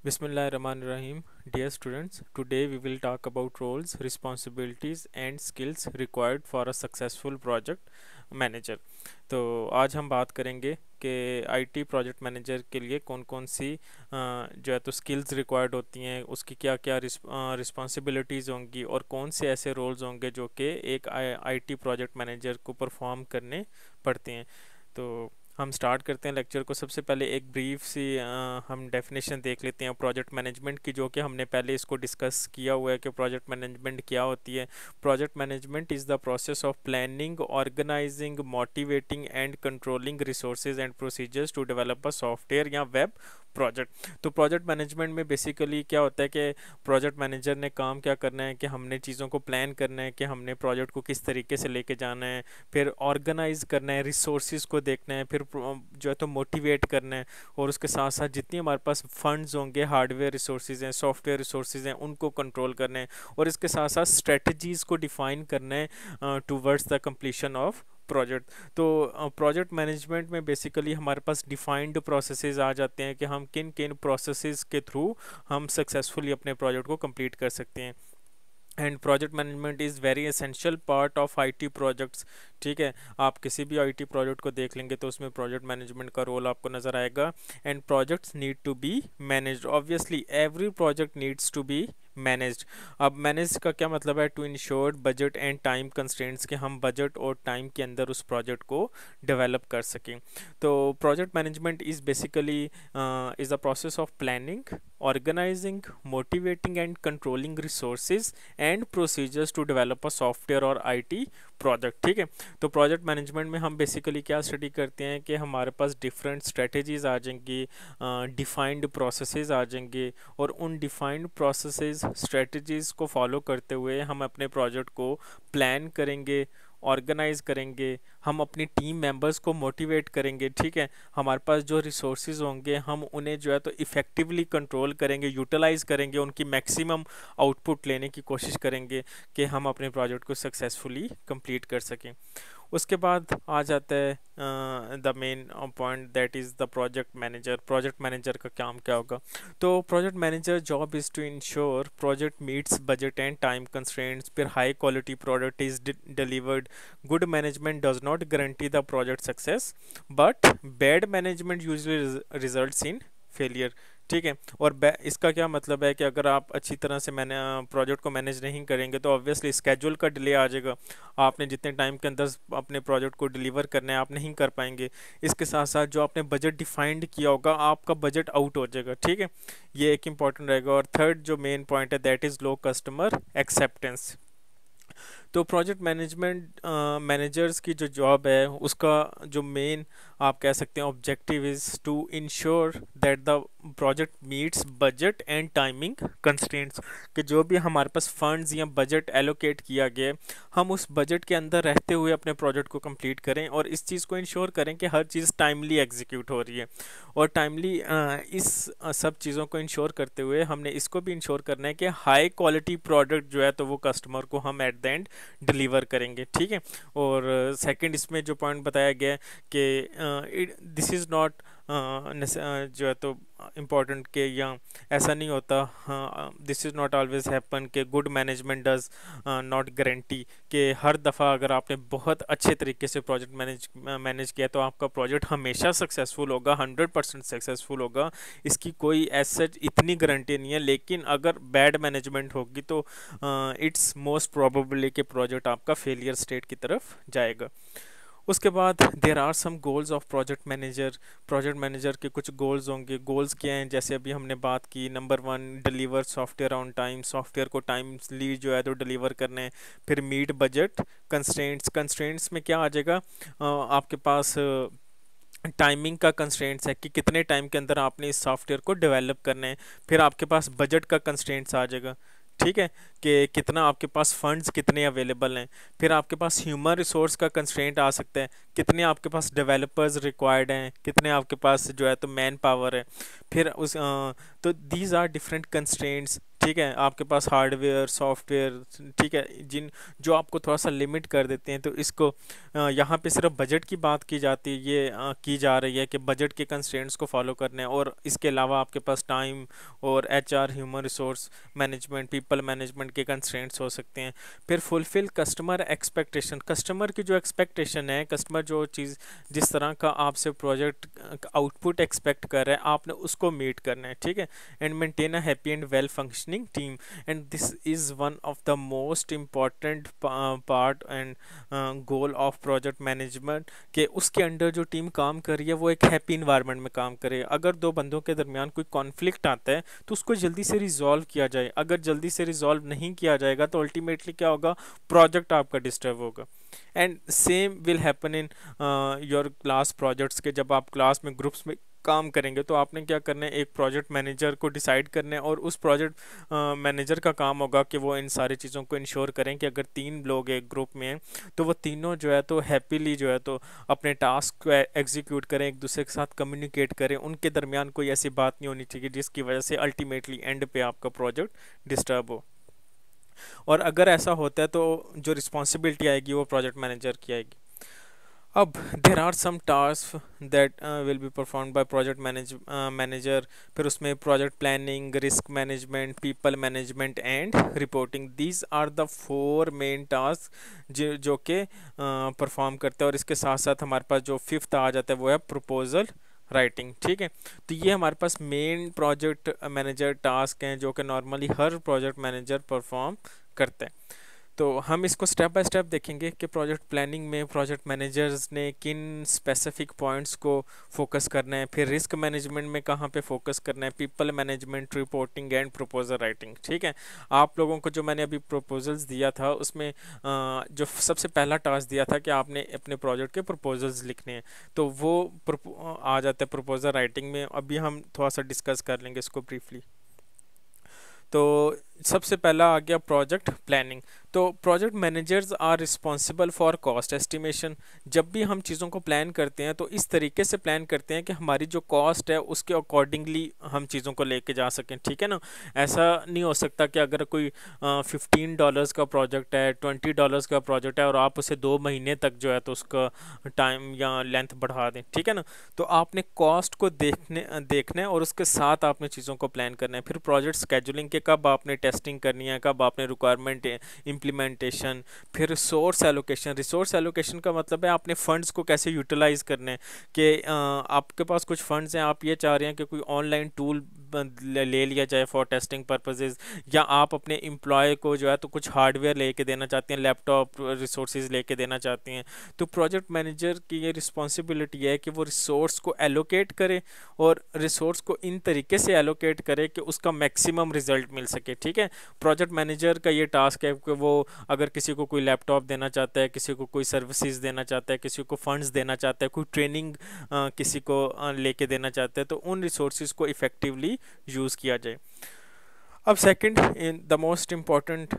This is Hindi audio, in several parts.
Bismillahirrahmanirrahim. Dear students, today we will talk about roles, responsibilities and skills required for a successful project manager. तो आज हम बात करेंगे कि आईटी प्रोजेक्ट मैनेजर के लिए कौन कौन सी जो है तो स्किल्स रिक्वायर्ड होती हैं, उसकी क्या क्या रिस्पॉन्सिबिलिटीज़ होंगी और कौन से ऐसे रोल्स होंगे जो कि एक आईटी प्रोजेक्ट मैनेजर को परफॉर्म करने पड़ते हैं। तो हम स्टार्ट करते हैं लेक्चर को। सबसे पहले एक ब्रीफ सी हम डेफिनेशन देख लेते हैं प्रोजेक्ट मैनेजमेंट की, जो कि हमने पहले इसको डिस्कस किया हुआ है कि प्रोजेक्ट मैनेजमेंट क्या होती है। Project management is the process of planning, organising, motivating and controlling resources and procedures to develop a software या वेब प्रोजेक्ट। तो प्रोजेक्ट मैनेजमेंट में बेसिकली क्या होता है कि प्रोजेक्ट मैनेजर ने काम क्या करना है कि हमने चीज़ों को प्लान करना है कि हमने प्रोजेक्ट को किस तरीके से लेके जाना है, फिर ऑर्गेनाइज करना है, रिसोर्सेज को देखना है, फिर जो है तो मोटिवेट करना है, और उसके साथ साथ जितनी हमारे पास फंड्स होंगे, हार्डवेयर रिसोर्सेज हैं, सॉफ्टवेयर रिसोर्सेज हैं, उनको कंट्रोल करना है, और इसके साथ साथ स्ट्रेटजीज़ को डिफाइन करना है towards the completion of project. तो प्रोजेक्ट मैनेजमेंट में बेसिकली हमारे पास डिफाइंड प्रोसेसेस आ जाते हैं कि हम किन किन प्रोसेसेस के थ्रू हम सक्सेसफुली अपने प्रोजेक्ट को कंप्लीट कर सकते हैं। And project management is very essential part of IT projects. ठीक है, आप किसी भी आईटी प्रोजेक्ट को देख लेंगे तो उसमें प्रोजेक्ट मैनेजमेंट का रोल आपको नज़र आएगा। And projects need to be managed, obviously every project needs to be managed. अब मैनेज का क्या मतलब है? To ensure budget and time constraints, के हम बजट और टाइम के अंदर उस प्रोजेक्ट को डेवलप कर सकें। तो project management is basically is a process of planning, organising, motivating and controlling resources and procedures to develop a software और आईटी प्रोजेक्ट। ठीक है, तो प्रोजेक्ट मैनेजमेंट में हम बेसिकली क्या स्टडी करते हैं कि हमारे पास डिफरेंट स्ट्रेटजीज आ जाएंगी, डिफाइंड प्रोसेसेस आ जाएंगे, और उन डिफाइंड प्रोसेसेस स्ट्रेटजीज को फॉलो करते हुए हम अपने प्रोजेक्ट को प्लान करेंगे, ऑर्गेनाइज करेंगे, हम अपनी टीम मेंबर्स को मोटिवेट करेंगे। ठीक है, हमारे पास जो रिसोर्सेज होंगे हम उन्हें जो है तो इफ़ेक्टिवली कंट्रोल करेंगे, यूटिलाइज करेंगे, उनकी मैक्सिमम आउटपुट लेने की कोशिश करेंगे कि हम अपने प्रोजेक्ट को सक्सेसफुली कंप्लीट कर सकें। उसके बाद आ जाता है the main point, that is the project manager. Project manager का काम क्या होगा? तो project manager job is to ensure project meets budget and time constraints, फिर high quality product is delivered. Good management does not guarantee the project success, but bad management usually results in failure. ठीक है, और इसका क्या मतलब है कि अगर आप अच्छी तरह से मैंने प्रोजेक्ट को मैनेज नहीं करेंगे तो ऑब्वियसली स्केड्यूल का डिले आ जाएगा, आपने जितने टाइम के अंदर अपने प्रोजेक्ट को डिलीवर करना है आप नहीं कर पाएंगे। इसके साथ साथ जो आपने बजट डिफाइंड किया होगा आपका बजट आउट हो जाएगा। ठीक है, ये एक इंपॉर्टेंट रहेगा। और थर्ड जो मेन पॉइंट है, that is low customer acceptance. तो प्रोजेक्ट मैनेजमेंट मैनेजर्स की जो जॉब है उसका जो मेन आप कह सकते हैं objective is to ensure that the project meets budget and timing constraints, कि जो भी हमारे पास फंड्स या बजट एलोकेट किया गया है हम उस बजट के अंदर रहते हुए अपने प्रोजेक्ट को कंप्लीट करें, और इस चीज़ को इंश्योर करें कि हर चीज़ टाइमली एग्जीक्यूट हो रही है। और टाइमली इस सब चीज़ों को इंश्योर करते हुए हमने इसको भी इंश्योर करना है कि हाई क्वालिटी प्रोडक्ट जो है तो वो कस्टमर को हम एट द एंड डिलीवर करेंगे। ठीक है, और सेकंड इसमें जो पॉइंट बताया गया है कि दिस इज़ नॉट जो है तो इम्पॉर्टेंट के, या ऐसा नहीं होता, this is not always happen कि good management does not guarantee कि हर दफ़ा अगर आपने बहुत अच्छे तरीके से प्रोजेक्ट मैनेज किया तो आपका प्रोजेक्ट हमेशा सक्सेसफुल होगा, 100% सक्सेसफुल होगा। इसकी कोई एज सच इतनी गारंटी नहीं है, लेकिन अगर बैड मैनेजमेंट होगी तो इट्स मोस्ट प्रोबेबली कि प्रोजेक्ट आपका फेलियर स्टेट की तरफ जाएगा। उसके बाद there are some goals of project manager. Project manager के कुछ गोल्स होंगे। गोल्स क्या हैं? जैसे अभी हमने बात की, number 1 deliver software on time, software को टाइमली जो है तो डिलीवर करने हैं। फिर मीट बजट कंस्ट्रेंट्स। कंस्ट्रेंट्स में क्या आ जाएगा? आपके पास टाइमिंग का कंस्ट्रेंट्स है कि कितने टाइम के अंदर आपने इस सॉफ्टवेयर को डेवलप करना है। फिर आपके पास बजट का कंस्ट्रेंट्स आ जाएगा। ठीक है, कि कितना आपके पास फंड्स कितने अवेलेबल हैं। फिर आपके पास ह्यूमन रिसोर्स का कंस्ट्रेंट आ सकता है, कितने आपके पास डेवलपर्स रिक्वायर्ड हैं, कितने आपके पास जो है तो मैन पावर है। फिर तो दीज आर डिफरेंट कंस्ट्रेंट्स। ठीक है, आपके पास हार्डवेयर सॉफ्टवेयर, ठीक है, जिन जो आपको थोड़ा सा लिमिट कर देते हैं। तो इसको यहाँ पे सिर्फ बजट की बात की जाती है, ये की जा रही है कि बजट के कंस्ट्रेंट्स को फॉलो करने हैं, और इसके अलावा आपके पास टाइम और HR, human resource management, people management के कंस्ट्रेंट्स हो सकते हैं। फिर फुलफिल कस्टमर एक्सपेक्टेशन, कस्टमर की जो एक्सपेक्टेशन है, कस्टमर जो चीज़ जिस तरह का आपसे प्रोजेक्ट आउटपुट एक्सपेक्ट कर रहा है, आपने उसको मीट करना है, ठीक है। And maintain a happy and well functioning team, and this is one of the most important part and goal of project management, कि उसके अंडर जो टीम काम कर रही है वो एक हैप्पी इन्वायरमेंट में काम करे। अगर दो बंदों के दरमियान कोई कॉन्फ्लिक्ट आता है तो उसको जल्दी से रिजॉल्व किया जाए। अगर जल्दी से रिजॉल्व नहीं किया जाएगा तो अल्टीमेटली क्या होगा, प्रोजेक्ट आपका डिस्टर्ब होगा। And same will happen in your class projects के, जब आप क्लास में ग्रुप्स में काम करेंगे तो आपने क्या करना है, एक प्रोजेक्ट मैनेजर को डिसाइड करना है, और उस प्रोजेक्ट मैनेजर का काम होगा कि वो इन सारी चीज़ों को इंश्योर करें कि अगर 3 लोग एक ग्रुप में हैं तो वो तीनों जो है तो हैप्पीली जो है तो अपने टास्क को एग्जीक्यूट करें, एक दूसरे के साथ कम्युनिकेट करें, उनके दरमियान कोई ऐसी बात नहीं होनी चाहिए जिसकी वजह से अल्टीमेटली एंड पे आपका प्रोजेक्ट डिस्टर्ब हो। और अगर ऐसा होता है तो जो रिस्पॉन्सिबिलिटी आएगी वो प्रोजेक्ट मैनेजर की आएगी। अब there are some task that will be perform by project manager. फिर उसमें project planning, risk management, people management and reporting, these are the 4 main task जो कि परफॉर्म करते हैं। और इसके साथ साथ हमारे पास जो 5th आ जाता है वो है प्रपोजल राइटिंग, ठीक है। तो ये हमारे पास मेन प्रोजेक्ट मैनेजर टास्क हैं जो कि नॉर्मली हर प्रोजेक्ट मैनेजर परफॉर्म करते हैं। तो हम इसको स्टेप बाय स्टेप देखेंगे कि प्रोजेक्ट प्लानिंग में प्रोजेक्ट मैनेजर्स ने किन स्पेसिफिक पॉइंट्स को फोकस करना है, फिर रिस्क मैनेजमेंट में कहाँ पे फोकस करना है, people management, reporting and proposal writing, ठीक है। आप लोगों को जो मैंने अभी प्रपोजल्स दिया था उसमें जो सबसे पहला टास्क दिया था कि आपने अपने प्रोजेक्ट के प्रपोजल्स लिखने हैं, तो वो आ जाता है प्रपोजल राइटिंग में। अभी हम थोड़ा सा डिस्कस कर लेंगे इसको ब्रीफली। तो सबसे पहला आ गया प्रोजेक्ट प्लानिंग। तो project managers are responsible for cost estimation. जब भी हम चीज़ों को प्लान करते हैं तो इस तरीके से प्लान करते हैं कि हमारी जो कॉस्ट है उसके अकॉर्डिंगली हम चीज़ों को लेके जा सकें, ठीक है ना। ऐसा नहीं हो सकता कि अगर कोई $15 का प्रोजेक्ट है, $20 का प्रोजेक्ट है और आप उसे 2 महीने तक जो है तो उसका टाइम या लेंथ बढ़ा दें, ठीक है ना। तो आपने कॉस्ट को देखना है और उसके साथ आपने चीज़ों को प्लान करना है। फिर प्रोजेक्ट स्केजुलिंग के कब आपने टेस्टिंग करनी है, कब आपने रिक्वायरमेंट इम्प्लीमेंटेशन, फिर रिसोर्स एलोकेशन। रिसोर्स एलोकेशन का मतलब है आपने फंड्स को कैसे यूटिलाइज करने हैं, कि आपके पास कुछ फंड्स हैं, आप ये चाह रहे हैं कि कोई ऑनलाइन टूल ले लिया जाए फॉर टेस्टिंग पर्पसेस, या आप अपने एम्प्लॉय को जो है तो कुछ हार्डवेयर लेके देना चाहते हैं, लैपटॉप रिसोर्सेज लेके देना चाहते हैं। तो प्रोजेक्ट मैनेजर की ये रिस्पॉन्सिबिलिटी है कि वो रिसोर्स को एलोकेट करे और रिसोर्स को इन तरीके से एलोकेट करे कि उसका मैक्सिमम रिजल्ट मिल सके, ठीक है। प्रोजेक्ट मैनेजर का ये टास्क है कि वो अगर किसी को कोई लैपटॉप देना चाहता है, किसी को कोई सर्विसेज देना चाहता है, किसी को फंड्स देना चाहता है, कोई ट्रेनिंग किसी को लेके देना चाहता है, तो उन रिसोर्सेज को इफ़ेक्टिवली यूज़ किया जाए। अब second in the most important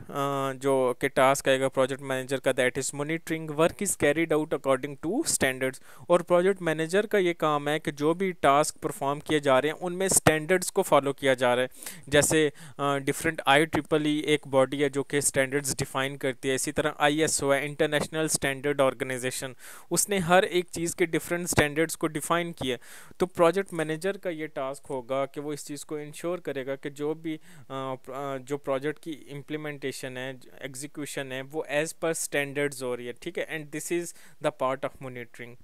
जो कि टास्क आएगा प्रोजेक्ट मैनेजर का, that is monitoring work is carried out according to standards. और प्रोजेक्ट मैनेजर का ये काम है कि जो भी टास्क परफॉर्म किए जा रहे हैं उनमें स्टैंडर्ड्स को फॉलो किया जा रहा है। जैसे डिफरेंट IEEE एक बॉडी है जो कि स्टैंडर्ड्स डिफाइन करती है, इसी तरह ISO है, इंटरनेशनल स्टैंडर्ड ऑर्गेनाइजेशन, उसने हर एक चीज़ के डिफरेंट स्टैंडर्ड्स को डिफाइन किया। तो प्रोजेक्ट मैनेजर का ये टास्क होगा कि वो इस चीज़ को इंश्योर करेगा कि जो भी जो प्रोजेक्ट की इम्प्लीमेंटेशन है, एग्जीक्यूशन है, वो एज पर स्टैंडर्ड्स हो रही है, ठीक है। And this is the part of monitoring.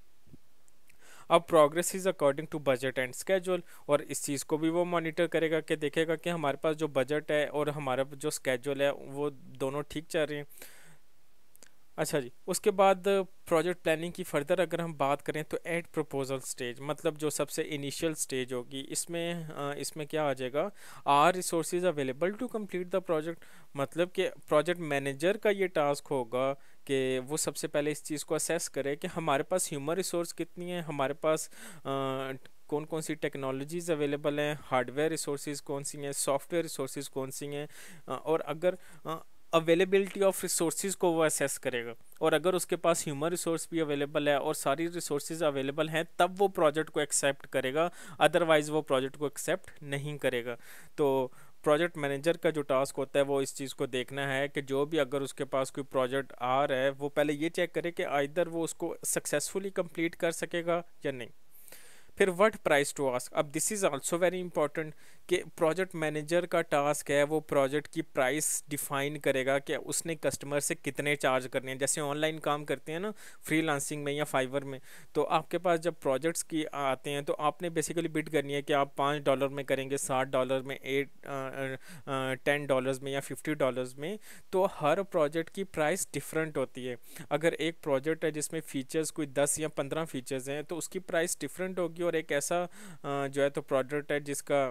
अब progress is according to budget and schedule, और इस चीज़ को भी वो मॉनिटर करेगा कि देखेगा कि हमारे पास जो बजट है और हमारा जो स्केड्यूल है वो दोनों ठीक चल रहे हैं। अच्छा जी, उसके बाद प्रोजेक्ट प्लानिंग की फर्दर अगर हम बात करें तो एट प्रपोजल स्टेज, मतलब जो सबसे इनिशियल स्टेज होगी, इसमें क्या आ जाएगा, are resources available to complete the project. मतलब कि प्रोजेक्ट मैनेजर का ये टास्क होगा कि वो सबसे पहले इस चीज़ को असेस करे कि हमारे पास ह्यूमन रिसोर्स कितनी है, हमारे पास कौन कौन सी टेक्नोलॉजीज़ अवेलेबल हैं, हार्डवेयर रिसोर्सेज कौन सी हैं, सॉफ्टवेयर रिसोर्सेज कौन सी हैं, और अगर अवेलेबिलिटी ऑफ रिसोर्सेज को वो असेस करेगा, और अगर उसके पास ह्यूमन रिसोर्स भी अवेलेबल है और सारी रिसोर्सेज अवेलेबल हैं तब वो प्रोजेक्ट को एक्सेप्ट करेगा, अदरवाइज वो प्रोजेक्ट को एक्सेप्ट नहीं करेगा। तो प्रोजेक्ट मैनेजर का जो टास्क होता है वो इस चीज़ को देखना है कि जो भी अगर उसके पास कोई प्रोजेक्ट आ रहा है वो पहले ये चेक करे कि आइदर वो उसको सक्सेसफुली कंप्लीट कर सकेगा या नहीं। फिर व्हाट प्राइस टू आस्क, अब this is also very important कि प्रोजेक्ट मैनेजर का टास्क है वो प्रोजेक्ट की प्राइस डिफाइन करेगा कि उसने कस्टमर से कितने चार्ज करने हैं। जैसे ऑनलाइन काम करते हैं ना फ्रीलांसिंग में या फाइवर में, तो आपके पास जब प्रोजेक्ट्स की आते हैं तो आपने बेसिकली बिड करनी है कि आप $5 में करेंगे, $60 में, $10 में या $50 में। तो हर प्रोजेक्ट की प्राइस डिफरेंट होती है। अगर एक प्रोजेक्ट है जिसमें फ़ीचर्स कोई 10 या 15 फ़ीचर्स हैं तो उसकी प्राइस डिफरेंट होगी, और एक ऐसा जो है तो प्रोडक्ट है जिसका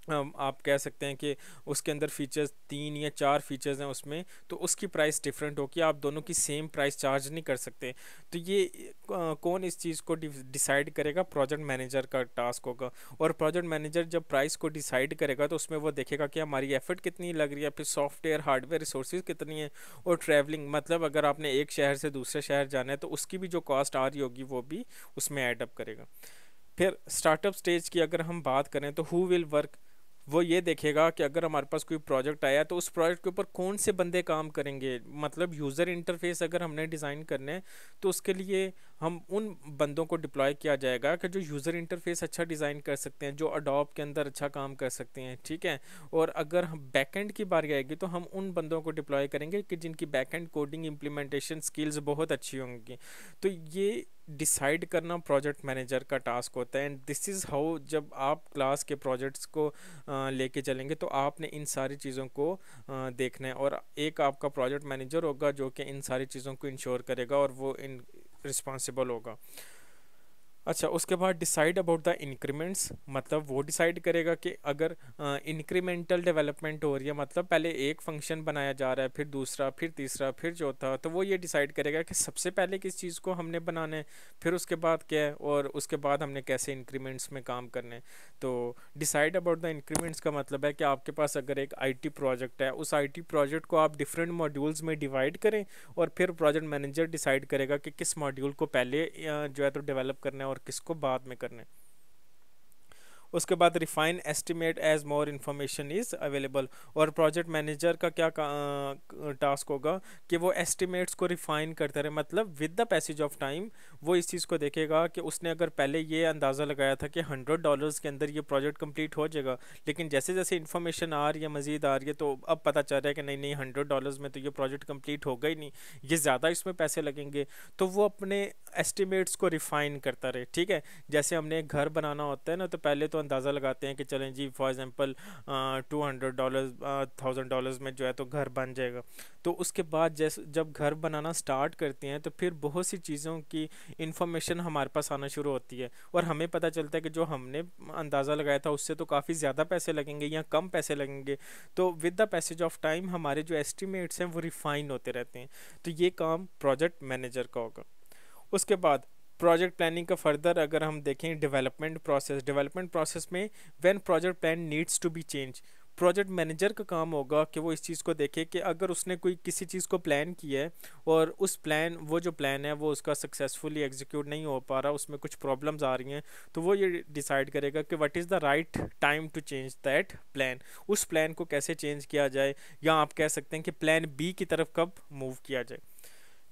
आप कह सकते हैं कि उसके अंदर फीचर्स 3 या 4 फीचर्स हैं उसमें, तो उसकी प्राइस डिफरेंट होगी। आप दोनों की सेम प्राइस चार्ज नहीं कर सकते। तो ये कौन इस चीज़ को डिसाइड करेगा? प्रोजेक्ट मैनेजर का टास्क होगा। और प्रोजेक्ट मैनेजर जब प्राइस को डिसाइड करेगा तो उसमें वो देखेगा कि हमारी एफर्ट कितनी लग रही है, फिर सॉफ्टवेयर हार्डवेयर रिसोर्सेज कितनी है, और ट्रैवलिंग, मतलब अगर आपने एक शहर से दूसरे शहर जाना है तो उसकी भी जो कॉस्ट आ रही होगी वो भी उसमें एडअप करेगा। फिर स्टार्टअप स्टेज की अगर हम बात करें तो हु विल वर्क, वो ये देखेगा कि अगर हमारे पास कोई प्रोजेक्ट आया तो उस प्रोजेक्ट के ऊपर कौन से बंदे काम करेंगे। मतलब यूज़र इंटरफेस अगर हमने डिज़ाइन करना है तो उसके लिए हम उन बंदों को डिप्लॉय किया जाएगा कि जो यूज़र इंटरफेस अच्छा डिज़ाइन कर सकते हैं, जो अडोब के अंदर अच्छा काम कर सकते हैं, ठीक है। और अगर हम बैकएंड की बारी आएगी तो हम उन बंदों को डिप्लॉय करेंगे कि जिनकी बैकएंड कोडिंग इम्प्लीमेंटेशन स्किल्स बहुत अच्छी होंगी। तो ये डिसाइड करना प्रोजेक्ट मैनेजर का टास्क होता है। एंड दिस इज़ हाउ, जब आप क्लास के प्रोजेक्ट्स को लेके चलेंगे तो आपने इन सारी चीज़ों को देखना है, और एक आपका प्रोजेक्ट मैनेजर होगा जो कि इन सारी चीज़ों को इंश्योर करेगा और वो इन रिस्पॉन्सिबल होगा। अच्छा, उसके बाद डिसाइड अबाउट द इंक्रीमेंट्स, मतलब वो डिसाइड करेगा कि अगर इंक्रीमेंटल डेवलपमेंट हो रही है, मतलब पहले एक फंक्शन बनाया जा रहा है, फिर दूसरा, फिर तीसरा, फिर चौथा, तो वो ये डिसाइड करेगा कि सबसे पहले किस चीज़ को हमने बनाना है, फिर उसके बाद क्या है, और उसके बाद हमने कैसे इंक्रीमेंट्स में काम करना है। तो डिसाइड अबाउट द इंक्रीमेंट्स का मतलब है कि आपके पास अगर एक आईटी प्रोजेक्ट है, उस आईटी प्रोजेक्ट को आप डिफरेंट मॉड्यूल्स में डिवाइड करें, और फिर प्रोजेक्ट मैनेजर डिसाइड करेगा कि किस मॉड्यूल को पहले जो है तो डेवलप करना है और किसको बाद में करना है। उसके बाद refine estimate as more information is available, और प्रोजेक्ट मैनेजर का क्या टास्क होगा कि वो एस्टिमेट्स को रिफाइन करते रहे। मतलब with the passage of time वो इस चीज़ को देखेगा कि उसने अगर पहले ये अंदाज़ा लगाया था कि $100 के अंदर ये प्रोजेक्ट कंप्लीट हो जाएगा, लेकिन जैसे जैसे इन्फॉर्मेशन आ रही है, मज़ीद आ रही है, तो अब पता चल रहा है कि नहीं नहीं, $100 में तो ये प्रोजेक्ट कंप्लीट होगा ही नहीं, ये ज़्यादा इसमें पैसे लगेंगे। तो वो अपने एस्टिमेट्स को रिफाइन करता रहे, ठीक है। जैसे हमने एक घर बनाना होता है ना, तो पहले तो अंदाज़ा लगाते हैं कि चलें जी फॉर एग्जांपल $200 $1000 में जो है तो घर बन जाएगा। तो उसके बाद जैसे जब घर बनाना स्टार्ट करते हैं तो फिर बहुत सी चीज़ों की इंफॉर्मेशन हमारे पास आना शुरू होती है, और हमें पता चलता है कि जो हमने अंदाज़ा लगाया था उससे तो काफ़ी ज़्यादा पैसे लगेंगे या कम पैसे लगेंगे। तो with the passage of time हमारे जो एस्टिमेट्स हैं वो रिफाइन होते रहते हैं। तो ये काम प्रोजेक्ट मैनेजर का होगा। उसके बाद प्रोजेक्ट प्लानिंग का फर्दर अगर हम देखें, डेवलपमेंट प्रोसेस में when project plan needs to be change, project manager का काम होगा कि वो इस चीज़ को देखे कि अगर उसने कोई किसी चीज़ को प्लान किया है और वो जो प्लान है वो उसका सक्सेसफुली एग्जीक्यूट नहीं हो पा रहा, उसमें कुछ प्रॉब्लम्स आ रही हैं, तो वो ये डिसाइड करेगा कि what is the right time to change that plan, उस प्लान को कैसे चेंज किया जाए, या आप कह सकते हैं कि प्लान बी की तरफ कब मूव किया जाए।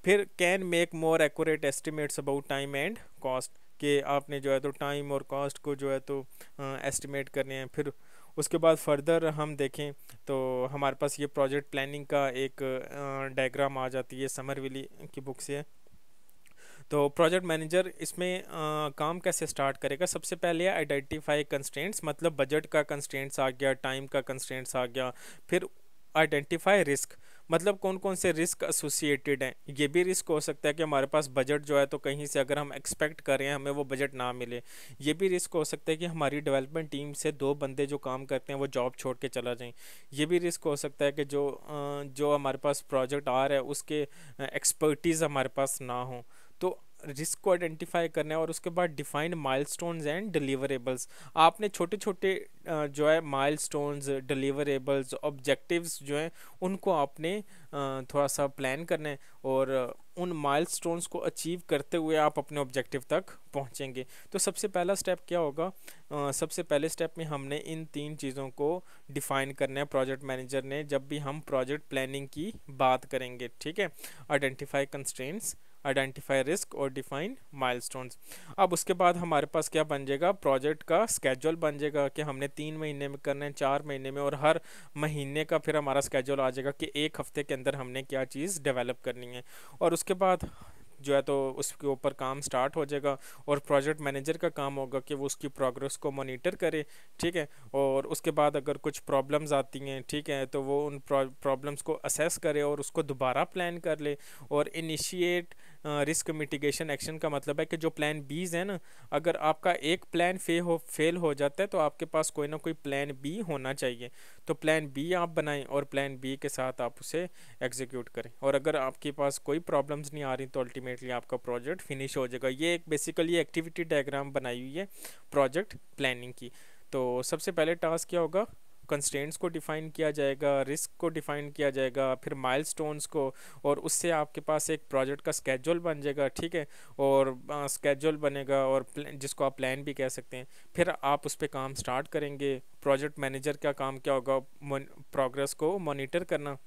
फिर can make more accurate estimates about time and cost, कि आपने जो है तो टाइम और कॉस्ट को जो है तो एस्टिमेट करने हैं। फिर उसके बाद फर्दर हम देखें तो हमारे पास ये प्रोजेक्ट प्लानिंग का एक डायग्राम आ जाती है, समरविली की बुक से है। तो प्रोजेक्ट मैनेजर इसमें काम कैसे स्टार्ट करेगा? सबसे पहले आइडेंटिफाई कंस्ट्रेंट्स, मतलब बजट का कंस्ट्रेंट्स आ गया, टाइम का कंस्ट्रेंट्स आ गया। फिर आइडेंटिफाई रिस्क, मतलब कौन कौन से रिस्क एसोसिएटेड हैं। ये भी रिस्क हो सकता है कि हमारे पास बजट जो है तो कहीं से अगर हम एक्सपेक्ट कर रहे हैं हमें वो बजट ना मिले। ये भी रिस्क हो सकता है कि हमारी डेवलपमेंट टीम से 2 बंदे जो काम करते हैं वो जॉब छोड़ के चला जाएं। ये भी रिस्क हो सकता है कि जो हमारे पास प्रोजेक्ट आ रहा है उसके एक्सपर्टीज़ हमारे पास ना हो। तो रिस्क को आइडेंटिफाई करना है और उसके बाद डिफाइन माइलस्टोन्स एंड डिलीवरेबल्स। आपने छोटे छोटे जो है माइलस्टोन्स, डिलीवरेबल्स, ऑब्जेक्टिव्स जो हैं उनको आपने थोड़ा सा प्लान करना है, और उन माइलस्टोन्स को अचीव करते हुए आप अपने ऑब्जेक्टिव तक पहुंचेंगे। तो सबसे पहला स्टेप क्या होगा? सबसे पहले स्टेप में हमने इन तीन चीज़ों को डिफाइन करना है प्रोजेक्ट मैनेजर ने, जब भी हम प्रोजेक्ट प्लानिंग की बात करेंगे, ठीक है। आइडेंटिफाई कंस्ट्रेंट्स, आइडेंटिफाई रिस्क और डिफाइन माइलस्टोन्स। अब उसके बाद हमारे पास क्या बन जाएगा? प्रोजेक्ट का स्केड्यूल बन जाएगा कि हमने 3 महीने में करना है, 4 महीने में, और हर महीने का फिर हमारा स्केड्यूल आ जाएगा कि एक हफ्ते के अंदर हमने क्या चीज़ डेवलप करनी है। और उसके बाद जो है तो उसके ऊपर काम स्टार्ट हो जाएगा, और प्रोजेक्ट मैनेजर का काम होगा कि वो उसकी प्रोग्रेस को मॉनिटर करे, ठीक है। और उसके बाद अगर कुछ प्रॉब्लम्स आती हैं, ठीक है, तो वो उन प्रॉब्लम्स को असेस करे और उसको दोबारा प्लान कर ले और इनिशिएट रिस्क मिटिगेशन एक्शन। का मतलब है कि जो प्लान बीज है ना, अगर आपका एक प्लान फेल हो जाता है तो आपके पास कोई ना कोई प्लान बी होना चाहिए। तो प्लान बी आप बनाएं और प्लान बी के साथ आप उसे एग्जीक्यूट करें, और अगर आपके पास कोई प्रॉब्लम्स नहीं आ रही तो अल्टीमेटली आपका प्रोजेक्ट फिनिश हो जाएगा। ये एक बेसिकली एक्टिविटी डायग्राम बनाई हुई है प्रोजेक्ट प्लानिंग की। तो सबसे पहले टास्क क्या होगा? कंस्ट्रेंट्स को डिफाइन किया जाएगा, रिस्क को डिफाइन किया जाएगा, फिर माइलस्टोन्स को, और उससे आपके पास एक प्रोजेक्ट का स्केड्यूल बन जाएगा, ठीक है। और स्केड्यूल बनेगा और जिसको आप प्लान भी कह सकते हैं। फिर आप उस पर काम स्टार्ट करेंगे। प्रोजेक्ट मैनेजर का काम क्या होगा? प्रोग्रेस को मॉनिटर करना,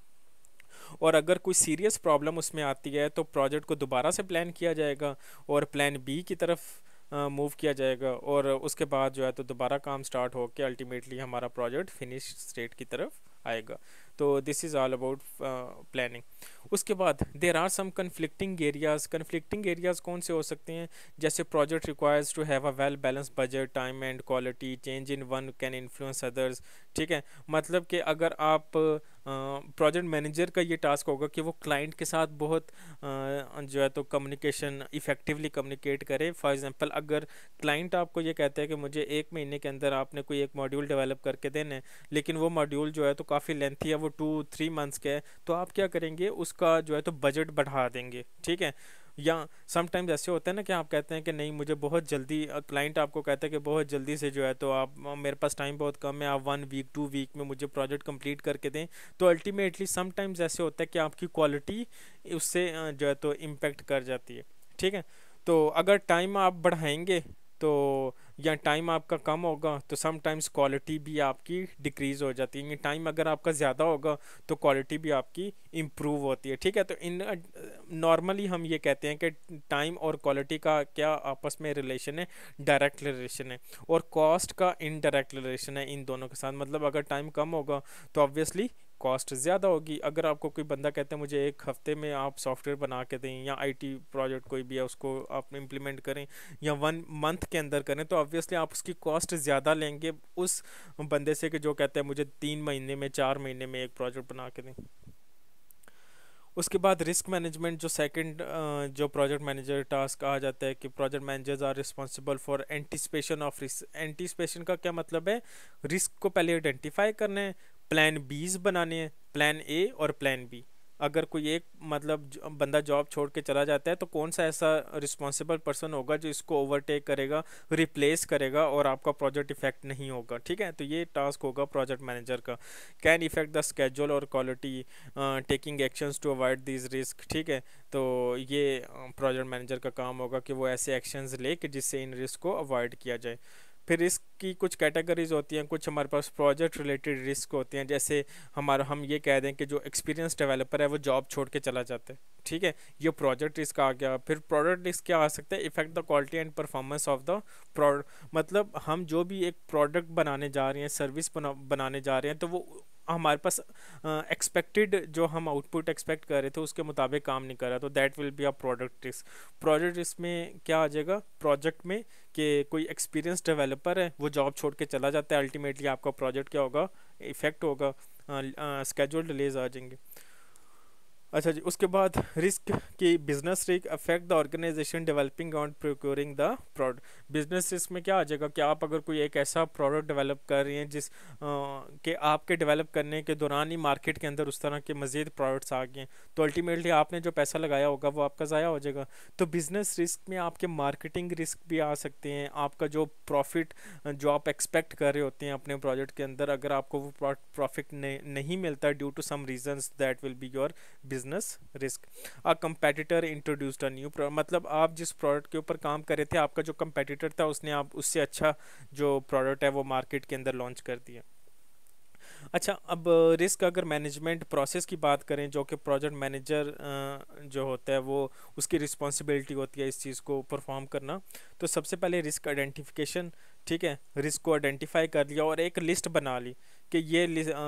और अगर कोई सीरियस प्रॉब्लम उसमें आती है तो प्रोजेक्ट को दोबारा से प्लान किया जाएगा और प्लान बी की तरफ मूव किया जाएगा, और उसके बाद जो है तो दोबारा काम स्टार्ट होकर अल्टीमेटली हमारा प्रोजेक्ट फिनिश स्टेट की तरफ आएगा। तो this is all about planning. उसके बाद there are some conflicting areas. Conflicting areas कौन से हो सकते हैं? जैसे project requires to have a well balance budget, time and quality, change in one can influence others, ठीक है। मतलब कि अगर आप प्रोजेक्ट मैनेजर का ये टास्क होगा कि वो क्लाइंट के साथ बहुत जो है तो कम्युनिकेशन इफेक्टिवली कम्युनिकेट करे। फॉर एग्जांपल, अगर क्लाइंट आपको ये कहता है कि मुझे 1 महीने के अंदर आपने कोई एक मॉड्यूल डेवलप करके देना है, लेकिन वो मॉड्यूल जो है तो काफ़ी लेंथी है, वो 2-3 मंथ्स का है, तो आप क्या करेंगे? उसका जो है तो बजट बढ़ा देंगे, ठीक है। या समटाइम्स ऐसे होता है ना कि आप कहते हैं कि नहीं मुझे बहुत जल्दी, क्लाइंट आपको कहता है कि बहुत जल्दी से जो है तो आप, मेरे पास टाइम बहुत कम है, आप 1 वीक 2 वीक में मुझे प्रोजेक्ट कंप्लीट करके दें। तो अल्टीमेटली समटाइम्स ऐसे होता है कि आपकी क्वालिटी उससे जो है तो इम्पेक्ट कर जाती है, ठीक है। तो अगर टाइम आप बढ़ाएंगे तो, या टाइम आपका कम होगा तो समटाइम्स क्वालिटी भी आपकी डिक्रीज हो जाती है। टाइम अगर आपका ज़्यादा होगा तो क्वालिटी भी आपकी इम्प्रूव होती है, ठीक है। तो इन नॉर्मली हम ये कहते हैं कि टाइम और क्वालिटी का क्या आपस में रिलेशन है? डायरेक्ट रिलेशन है। और कॉस्ट का इनडायरेक्ट रिलेशन है इन दोनों के साथ। मतलब अगर टाइम कम होगा तो ऑब्वियसली कॉस्ट ज़्यादा होगी। अगर आपको कोई बंदा कहता है मुझे एक हफ्ते में आप सॉफ्टवेयर बना के दें, या आईटी प्रोजेक्ट कोई भी है उसको आप इम्प्लीमेंट करें, या 1 मंथ के अंदर करें, तो ऑब्वियसली आप उसकी कॉस्ट ज़्यादा लेंगे उस बंदे से कि जो कहते हैं मुझे 3 महीने में, 4 महीने में एक प्रोजेक्ट बना के दें। उसके बाद रिस्क मैनेजमेंट, जो सेकंड जो प्रोजेक्ट मैनेजर टास्क आ जाता है कि project managers are responsible for anticipation of risk. Anticipation का क्या मतलब है? रिस्क को पहले आइडेंटिफाई करना है, प्लान बीज बनाने हैं, प्लान ए और प्लान बी। अगर कोई एक मतलब बंदा जॉब छोड़ के चला जाता है तो कौन सा ऐसा रिस्पॉन्सिबल पर्सन होगा जो इसको ओवरटेक करेगा, रिप्लेस करेगा, और आपका प्रोजेक्ट इफेक्ट नहीं होगा, ठीक है। तो ये टास्क होगा प्रोजेक्ट मैनेजर का। कैन इफेक्ट द स्केड्यूल और quality, taking actions to avoid this risk, ठीक है। तो ये प्रोजेक्ट मैनेजर का काम होगा कि वो ऐसे एक्शंस ले कि जिससे इन रिस्क को अवॉइड किया जाए। फिर रिस्क की कुछ कैटेगरीज होती हैं। कुछ हमारे पास प्रोजेक्ट रिलेटेड रिस्क होते हैं, जैसे हम ये कह दें कि जो एक्सपीरियंस डेवलपर है वो जॉब छोड़ के चला जाता है, ठीक है, ये प्रोजेक्ट रिस्क आ गया। फिर प्रोडक्ट रिस्क क्या आ सकता है? Effect the quality and performance of the product. मतलब हम जो भी एक प्रोडक्ट बनाने जा रहे हैं, सर्विस बनाने जा रहे हैं, तो वो हमारे पास एक्सपेक्टेड जो हम आउटपुट एक्सपेक्ट कर रहे थे उसके मुताबिक काम नहीं कर रहा, तो that will be a product risk. Project risk में क्या आ जाएगा प्रोजेक्ट में? कि कोई एक्सपीरियंस डेवलपर है वो जॉब छोड़ के चला जाता है, अल्टीमेटली आपका प्रोजेक्ट क्या होगा? इफेक्ट होगा, स्केड्यूल डिलेज आ जाएंगे। अच्छा जी, उसके बाद रिस्क की business risk affect the organisation developing on procuring the product. Business risk में क्या आ जाएगा कि आप अगर कोई एक ऐसा प्रोडक्ट डेवलप कर रही हैं कि आपके डेवलप करने के दौरान ही मार्केट के अंदर उस तरह के मज़ीद प्रोडक्ट्स आ गए हैं, तो अल्टीमेटली आपने जो पैसा लगाया होगा वो आपका ज़ाया हो जाएगा। तो बिजनेस रिस्क में आपके मार्केटिंग रिस्क भी आ सकते हैं, आपका जो प्रॉफिट जो आप एक्सपेक्ट कर रहे होते हैं अपने प्रोजेक्ट के अंदर, अगर आपको वो प्रॉफिट नहीं मिलता due to some reasons, that will be your business risk. A competitor introduced a new, मतलब आप जिस प्रोडक्ट के ऊपर काम कर रहे थे, आपका जो कंपेटिटर था उसने आप उससे अच्छा जो प्रोडक्ट है वो मार्केट के अंदर लॉन्च कर दिया। अच्छा, अब रिस्क अगर मैनेजमेंट प्रोसेस की बात करें, जो कि प्रोजेक्ट मैनेजर जो होता है वो उसकी रिस्पॉन्सिबिलिटी होती है इस चीज़ को परफॉर्म करना। तो सबसे पहले रिस्क आइडेंटिफिकेशन, ठीक है, रिस्क को आइडेंटिफाई कर लिया और एक लिस्ट बना ली कि ये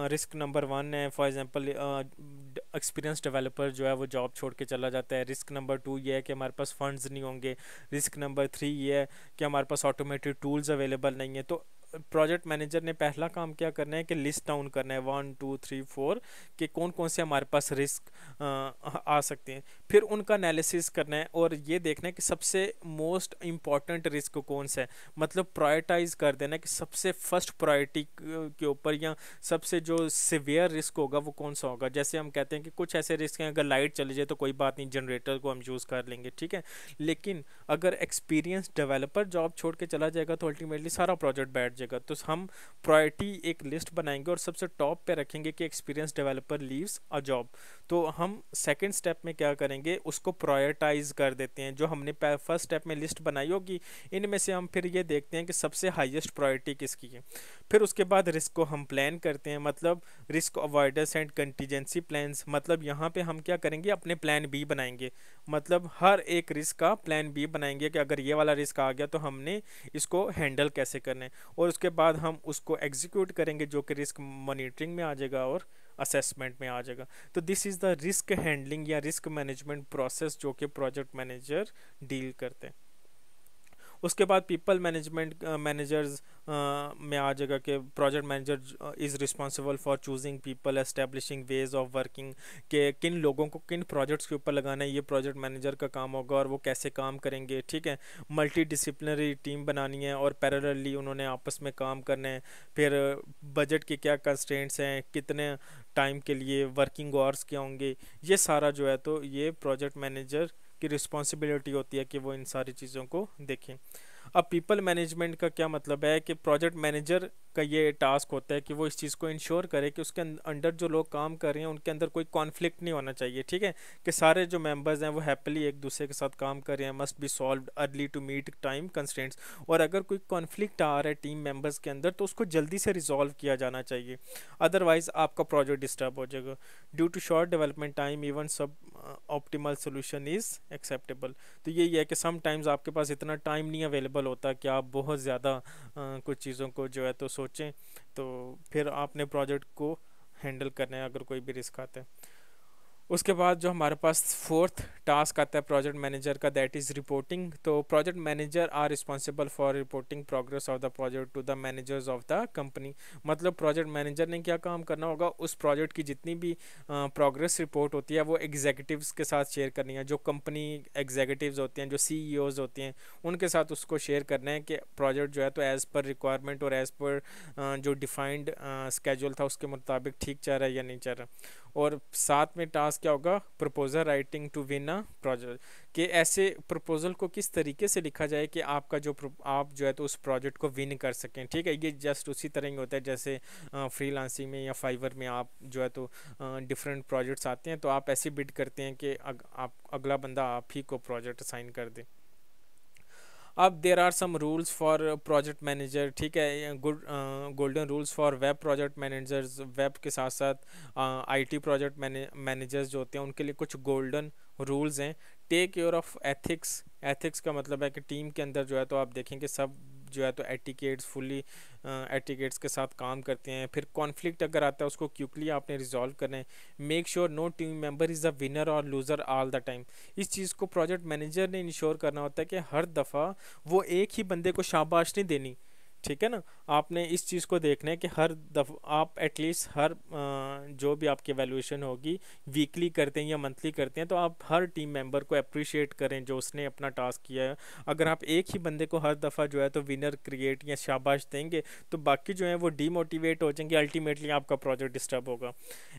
रिस्क नंबर 1 है। फॉर एग्जांपल एक्सपीरियंस डेवलपर जो है वो जॉब छोड़ के चला जाता है। रिस्क नंबर 2 ये है कि हमारे पास फंड्स नहीं होंगे। रिस्क नंबर 3 ये है कि हमारे पास ऑटोमेटेड टूल्स अवेलेबल नहीं है। तो प्रोजेक्ट मैनेजर ने पहला काम क्या करना है कि लिस्ट डाउन करना है 1 2 3 4 कि कौन कौन से हमारे पास रिस्क आ सकते हैं। फिर उनका एनालिसिस करना है और ये देखना है कि सबसे मोस्ट इम्पॉर्टेंट रिस्क कौन सा है, मतलब प्रायोरिटाइज कर देना कि सबसे फर्स्ट प्रायोरिटी के ऊपर या सबसे जो सिवियर रिस्क होगा वो कौन सा होगा। जैसे हम कहते हैं कि कुछ ऐसे रिस्क हैं, अगर लाइट चली जाए तो कोई बात नहीं, जनरेटर को हम यूज़ कर लेंगे, ठीक है। लेकिन अगर एक्सपीरियंस डेवलपर जॉब छोड़ के चला जाएगा तो अल्टीमेटली सारा प्रोजेक्ट बैठ जाएगा। तो हम प्रायोरिटी एक लिस्ट बनाएंगे और सबसे टॉप पे रखेंगे कि experience developer leaves a job. तो हम सेकंड स्टेप में क्या करेंगे, उसको प्रायोरिटाइज कर देते हैं। जो हमने फर्स्ट स्टेप में लिस्ट बनाई होगी, इनमें से हम फिर ये देखते हैं कि सबसे हाईएस्ट प्रायोरिटी किसकी है। फिर उसके बाद रिस्क को हम प्लान करते हैं, मतलब risk avoidance and contingency plans. मतलब यहाँ पे हम क्या करेंगे, अपने प्लान बी बनाएंगे, मतलब हर एक रिस्क का प्लान बी बनाएंगे कि अगर ये वाला रिस्क आ गया तो हमने इसको हैंडल कैसे करना है। और उसके बाद हम उसको एग्जीक्यूट करेंगे, जो कि रिस्क मॉनिटरिंग में आ जाएगा और असेसमेंट में आ जाएगा। तो this is the risk handling या रिस्क मैनेजमेंट प्रोसेस जो कि प्रोजेक्ट मैनेजर डील करते हैं। उसके बाद पीपल मैनेजमेंट मैनेजर्स में आ जाएगा कि project manager is responsible for choosing people, establishing ways of working, के किन लोगों को किन प्रोजेक्ट्स के ऊपर लगाना है, ये प्रोजेक्ट मैनेजर का काम होगा और वो कैसे काम करेंगे, ठीक है। मल्टी डिसिप्लिनरी टीम बनानी है और पैरेलली उन्होंने आपस में काम करना है। फिर बजट के क्या कंस्ट्रेंट्स हैं, कितने टाइम के लिए वर्किंग आवर्स क्या होंगे, ये सारा जो है तो ये प्रोजेक्ट मैनेजर की रिस्पॉन्सिबिलिटी होती है कि वो इन सारी चीज़ों को देखें। अब पीपल मैनेजमेंट का क्या मतलब है कि प्रोजेक्ट मैनेजर का ये टास्क होता है कि वो इस चीज़ को इंश्योर करे कि उसके अंडर जो लोग काम कर रहे हैं उनके अंदर कोई कॉन्फ्लिक्ट नहीं होना चाहिए, ठीक है, कि सारे जो मेंबर्स हैं वो हैप्पीली एक दूसरे के साथ काम कर रहे हैं। Must be solved early to meet time constraints. और अगर कोई कॉन्फ्लिक्ट आ रहा है टीम मेंबर्स के अंदर तो उसको जल्दी से रिजॉल्व किया जाना चाहिए, अदरवाइज आपका प्रोजेक्ट डिस्टर्ब हो जाएगा। Due to short development time even suboptimal solution is acceptable. तो यही है कि समटाइम्स आपके पास इतना टाइम नहीं अवेलेबल होता कि आप बहुत ज़्यादा कुछ चीज़ों को जो है तो सोचें, तो फिर आपने प्रोजेक्ट को हैंडल करना है अगर कोई भी रिस्क आता है। उसके बाद जो हमारे पास फोर्थ टास्क आता है प्रोजेक्ट मैनेजर का, दैट इज़ रिपोर्टिंग। तो project manager are responsible for reporting progress of the project to the managers of the company. मतलब प्रोजेक्ट मैनेजर ने क्या काम करना होगा, उस प्रोजेक्ट की जितनी भी प्रोग्रेस रिपोर्ट होती है वो एग्जीक्यूटिव्स के साथ शेयर करनी है। जो कंपनी एग्जीक्यूटिव्स होते हैं, जो सीईओज होते हैं, उनके साथ उसको शेयर करना है कि प्रोजेक्ट जो है तो एज़ पर रिक्वायरमेंट और एज़ पर जो डिफाइंड स्केड्यूल था उसके मुताबिक ठीक चल रहा है या नहीं चल रहा। और साथ में टास्क क्या होगा, proposal writing to win a project, कि ऐसे प्रपोजल को किस तरीके से लिखा जाए कि आपका जो आप जो है तो उस प्रोजेक्ट को विन कर सकें, ठीक है। ये जस्ट उसी तरह ही होता है जैसे फ्रीलांसिंग में या फाइवर में आप जो है तो डिफरेंट प्रोजेक्ट्स आते हैं तो आप ऐसे बिड करते हैं कि आप अगला बंदा आप ही को प्रोजेक्ट असाइन कर दे। अब there are some rules for project manager, ठीक है, golden rules for web project managers. Web के साथ साथ आईटी प्रोजेक्ट मैनेजर्स जो होते हैं उनके लिए कुछ गोल्डन रूल्स हैं। Take care of ethics. Ethics का मतलब है कि टीम के अंदर जो है तो आप देखेंगे सब जो है तो एटिकेट्स फुल्ली एटिकेट्स के साथ काम करते हैं। फिर कॉन्फ्लिक्ट अगर आता है उसको क्विकली आपने रिजॉल्व करना है। Make sure no team member is the winner or loser all the time. इस चीज़ को प्रोजेक्ट मैनेजर ने इंश्योर करना होता है कि हर दफ़ा वो एक ही बंदे को शाबाश नहीं देनी, ठीक है ना। आपने इस चीज़ को देखना है कि हर दफ़ा आप एटलीस्ट हर जो भी आपकी वैल्यूएशन होगी वीकली करते हैं या मंथली करते हैं, तो आप हर टीम मेंबर को अप्रिशिएट करें जो उसने अपना टास्क किया है। अगर आप एक ही बंदे को हर दफ़ा जो है तो विनर क्रिएट या शाबाश देंगे, तो बाकी जो है वो डीमोटिवेट हो जाएंगे, अल्टीमेटली आपका प्रोजेक्ट डिस्टर्ब होगा।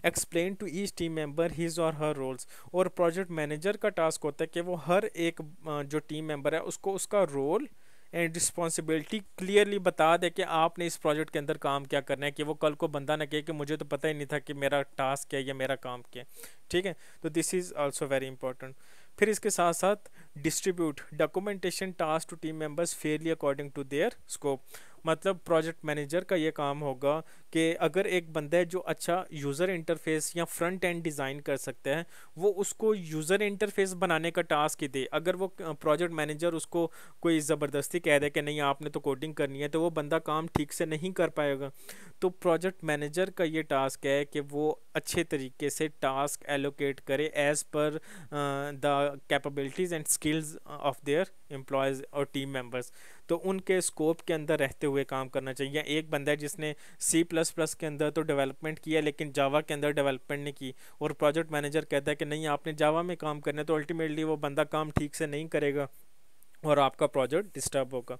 Explain to each team member his or her roles. और प्रोजेक्ट मैनेजर का टास्क होता है कि वो हर एक जो टीम मेंबर है उसको उसका रोल एंड रिस्पॉन्सिबिलिटी क्लियरली बता दे कि आपने इस प्रोजेक्ट के अंदर काम क्या करना है, कि वो कल को बंदा ना कहे कि मुझे तो पता ही नहीं था कि मेरा टास्क क्या है या मेरा काम क्या है। ठीक है, तो this is also very important. फिर इसके साथ साथ distribute documentation task to team members fairly according to their scope. मतलब प्रोजेक्ट मैनेजर का ये काम होगा कि अगर एक बंदा है जो अच्छा यूज़र इंटरफेस या फ्रंट एंड डिज़ाइन कर सकता है, वो उसको यूज़र इंटरफेस बनाने का टास्क ही दे। अगर वो प्रोजेक्ट मैनेजर उसको कोई ज़बरदस्ती कह दे कि नहीं आपने तो कोडिंग करनी है, तो वो बंदा काम ठीक से नहीं कर पाएगा। तो प्रोजेक्ट मैनेजर का ये टास्क है कि वो अच्छे तरीके से टास्क एलोकेट करे as per the capabilities and skills of their employees और टीम मेंबर्स। तो उनके स्कोप के अंदर रहते हुए काम करना चाहिए। एक बंदा है जिसने C++ के अंदर तो डेवलपमेंट किया लेकिन जावा के अंदर डेवलपमेंट नहीं की, और प्रोजेक्ट मैनेजर कहता है कि नहीं आपने जावा में काम करना है, तो अल्टीमेटली वो बंदा काम ठीक से नहीं करेगा और आपका प्रोजेक्ट डिस्टर्ब होगा।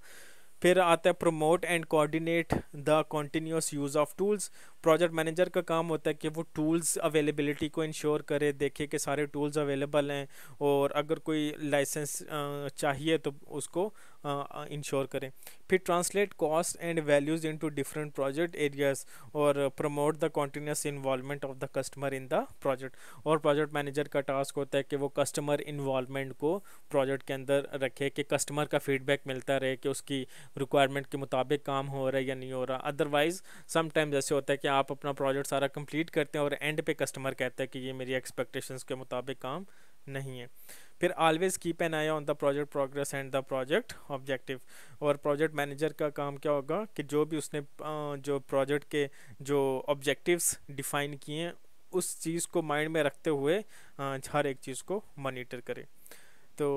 फिर आता है promote and coordinate the continuous use of tools. Project manager का काम होता है कि वो टूल्स अवेलेबिलिटी को इंश्योर करे, देखे कि सारे टूल्स अवेलेबल हैं, और अगर कोई लाइसेंस चाहिए तो उसको इंश्योर करें। फिर translate cost and values into different project areas और promote the continuous involvement of the customer in the project. और प्रोजेक्ट मैनेजर का टास्क होता है कि वो कस्टमर इन्वॉल्वमेंट को प्रोजेक्ट के अंदर रखे, कि कस्टमर का फीडबैक मिलता रहे कि उसकी रिक्वायरमेंट के मुताबिक काम हो रहा है या नहीं हो रहा। अदरवाइज समटाइम्स ऐसे होता है कि आप अपना प्रोजेक्ट सारा कंप्लीट करते हैं और एंड पे कस्टमर कहता है कि ये मेरी एक्सपेक्टेशंस के मुताबिक काम नहीं है। फिर always keep an I on the project progress and the project objective. और प्रोजेक्ट मैनेजर का काम क्या होगा कि जो भी उसने जो प्रोजेक्ट के जो ऑब्जेक्टिव्स डिफाइन किए हैं उस चीज़ को माइंड में रखते हुए हर एक चीज़ को मॉनिटर करे। तो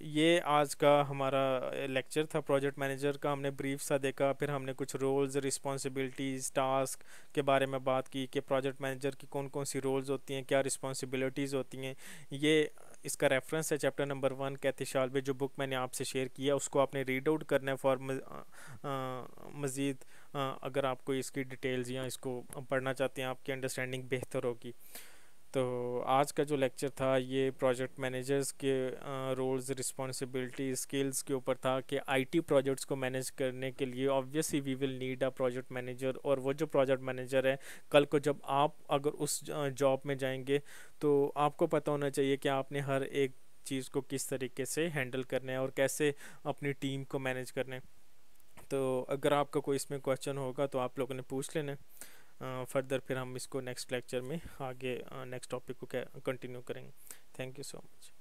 ये आज का हमारा लेक्चर था प्रोजेक्ट मैनेजर का। हमने ब्रीफ सा देखा, फिर हमने कुछ रोल्स रिस्पॉन्सिबिलिटीज़ टास्क के बारे में बात की कि प्रोजेक्ट मैनेजर की कौन कौन सी रोल्स होती हैं, क्या रिस्पॉन्सिबिलिटीज़ होती हैं। ये इसका रेफरेंस है चैप्टर नंबर 1 कैथी शाल्वे, जो बुक मैंने आपसे शेयर किया उसको आपने रीड आउट करना है फॉर मज़ीद अगर आपको इसकी डिटेल्स या इसको पढ़ना चाहते हैं आपकी अंडरस्टैंडिंग बेहतर होगी। तो आज का जो लेक्चर था ये प्रोजेक्ट मैनेजर्स के रोल्स रिस्पॉन्सिबिलिटी स्किल्स के ऊपर था कि आईटी प्रोजेक्ट्स को मैनेज करने के लिए obviously we will need a project manager. और वो जो प्रोजेक्ट मैनेजर है कल को जब आप अगर उस जॉब में जाएंगे तो आपको पता होना चाहिए कि आपने हर एक चीज़ को किस तरीके से हैंडल करना है और कैसे अपनी टीम को मैनेज करना है। तो अगर आपका कोई इसमें क्वेश्चन होगा तो आप लोगों ने पूछ लेना। फर्दर फिर हम इसको नेक्स्ट लेक्चर में आगे नेक्स्ट टॉपिक को कंटिन्यू करेंगे। Thank you so much.